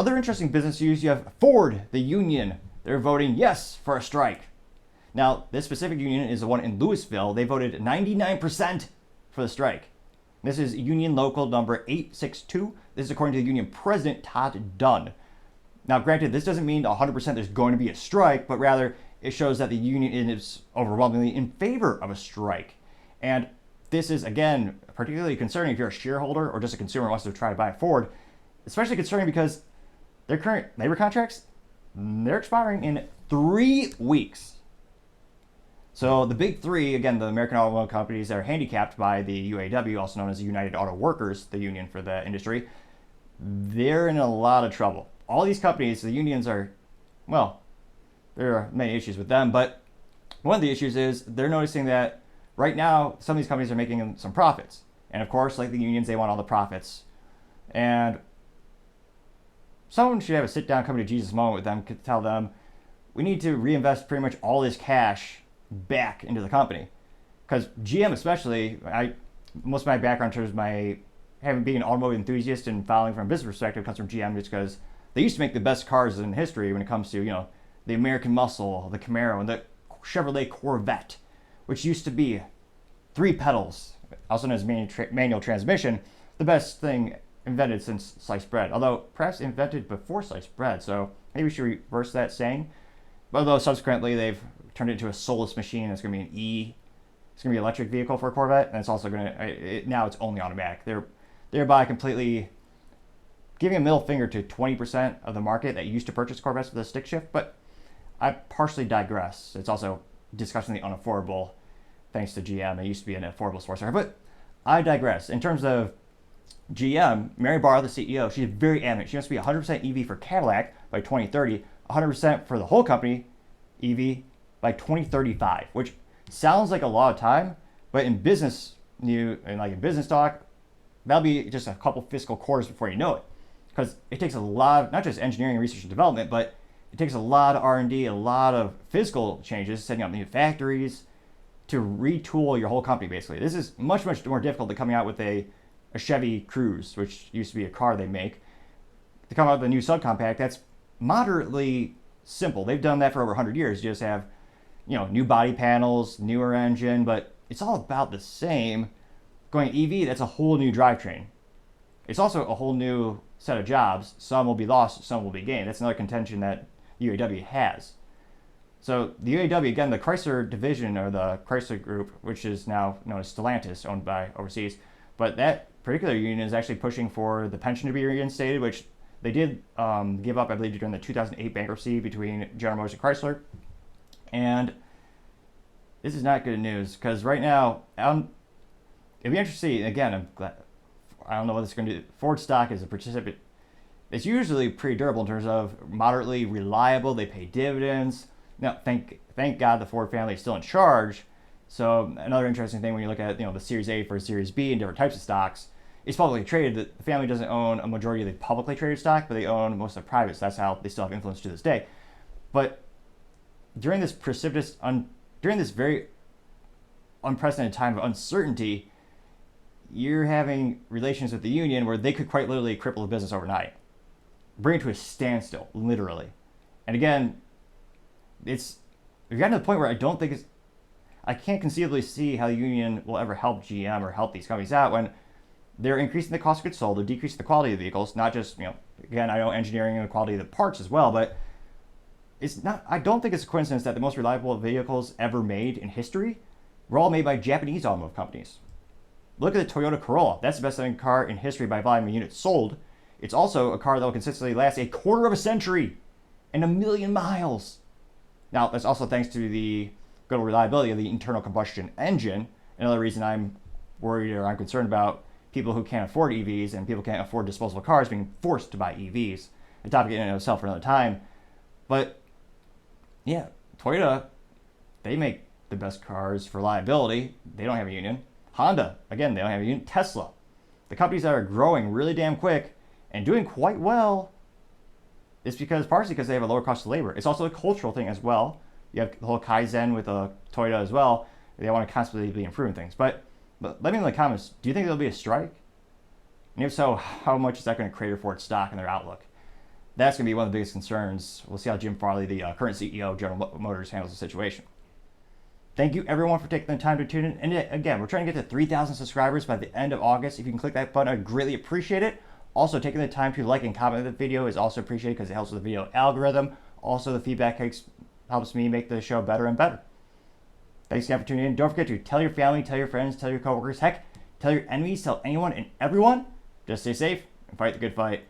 Other interesting business news, you have Ford, the union. They're voting yes for a strike. Now, this specific union is the one in Louisville. They voted 99% for the strike. This is union local number 862. This is according to the union president, Todd Dunn. Now, granted, this doesn't mean 100% there's going to be a strike, but rather it shows that the union is overwhelmingly in favor of a strike. And this is, again, particularly concerning if you're a shareholder or just a consumer who wants to try to buy a Ford, especially concerning because their current labor contracts, they're expiring in 3 weeks. So the big three, again, the American automobile companies that are handicapped by the UAW, also known as the United Auto Workers, the union for the industry, they're in a lot of trouble. All these companies, the unions are, well, there are many issues with them, but one of the issues is they're noticing that right now some of these companies are making some profits. And of course, like the unions, they want all the profits. And someone should have a sit-down, come to Jesus moment with them, could tell them, we need to reinvest pretty much all this cash back into the company. Because GM especially, most of my background in terms of my having being an automotive enthusiast and following from a business perspective comes from GM, just because they used to make the best cars in history when it comes to, you know, the American Muscle, the Camaro, and the Chevrolet Corvette, which used to be 3 pedals, also known as manual transmission, the best thing invented since sliced bread. Although perhaps invented before sliced bread, so maybe we should reverse that saying. Although subsequently they've turned it into a soulless machine. It's going to be it's going to be an electric vehicle for a Corvette, and it's also going to, now it's only automatic. They're thereby completely giving a middle finger to 20% of the market that used to purchase Corvettes with a stick shift, but I partially digress. It's also disgustingly unaffordable thanks to GM. It used to be an affordable sports car, but I digress. In terms of GM, Mary Barra, the CEO, she's very adamant. She wants to be 100% EV for Cadillac by 2030, 100% for the whole company EV by 2035, which sounds like a lot of time, but in business in business talk, that'll be just a couple fiscal quarters before you know it. Because it takes a lot of, not just engineering, research, and development, but it takes a lot of R&D, a lot of physical changes, setting up new factories to retool your whole company, basically. This is much, much more difficult than coming out with a Chevy Cruze, which used to be a car they make. To come out with a new subcompact, that's moderately simple. They've done that for over 100 years. You just have, new body panels, newer engine, but it's all about the same. Going EV, that's a whole new drivetrain. It's also a whole new set of jobs. Some will be lost, some will be gained. That's another contention that UAW has. So the UAW, again, the Chrysler division, or the Chrysler Group, which is now known as Stellantis, owned by overseas, but that particular union is actually pushing for the pension to be reinstated, which they did give up, I believe, during the 2008 bankruptcy between General Motors and Chrysler. And this is not good news, because right now, it'd be interesting to see, again, I'm glad, I don't know what it's going to do. Ford stock is a participant. It's usually pretty durable in terms of moderately reliable. They pay dividends. Now, thank God the Ford family is still in charge. So another interesting thing when you look at the Series A for Series B and different types of stocks, it's publicly traded. The family doesn't own a majority of the publicly traded stock, but they own most of the private. So that's how they still have influence to this day. But during this during this very unprecedented time of uncertainty, you're having relations with the union where they could quite literally cripple the business overnight, bring it to a standstill, literally. And again, we've gotten to the point where I can't conceivably see how the union will ever help GM or help these companies out when they're increasing the cost of goods sold, they're decreasing the quality of the vehicles, not just, again, I know engineering and the quality of the parts as well, but I don't think it's a coincidence that the most reliable vehicles ever made in history were all made by Japanese automotive companies. Look at the Toyota Corolla. That's the best-selling car in history by volume of units sold. It's also a car that will consistently last a quarter of a century and 1 million miles. Now, that's also thanks to the good reliability of the internal combustion engine. Another reason I'm worried or I'm concerned about people who can't afford EVs and people can't afford disposable cars being forced to buy EVs. A topic in and of itself for another time. But, yeah, Toyota, they make the best cars for reliability. They don't have a union. Honda, again, they don't have a union. Tesla, the companies that are growing really damn quick and doing quite well, it's partially because they have a lower cost of labor. It's also a cultural thing as well. You have the whole Kaizen with Toyota as well. They want to constantly be improving things. But let me know in the comments, do you think there'll be a strike? And if so, how much is that going to crater Ford stock and their outlook? That's going to be one of the biggest concerns. We'll see how Jim Farley, the current CEO of General Motors, handles the situation. Thank you, everyone, for taking the time to tune in. And again, we're trying to get to 3,000 subscribers by the end of August. If you can click that button, I'd greatly appreciate it. Also, taking the time to like and comment the video is also appreciated because it helps with the video algorithm. Also, the feedback helps me make the show better and better. Thanks again for tuning in. Don't forget to tell your family, tell your friends, tell your coworkers, heck, tell your enemies, tell anyone and everyone. Just stay safe and fight the good fight.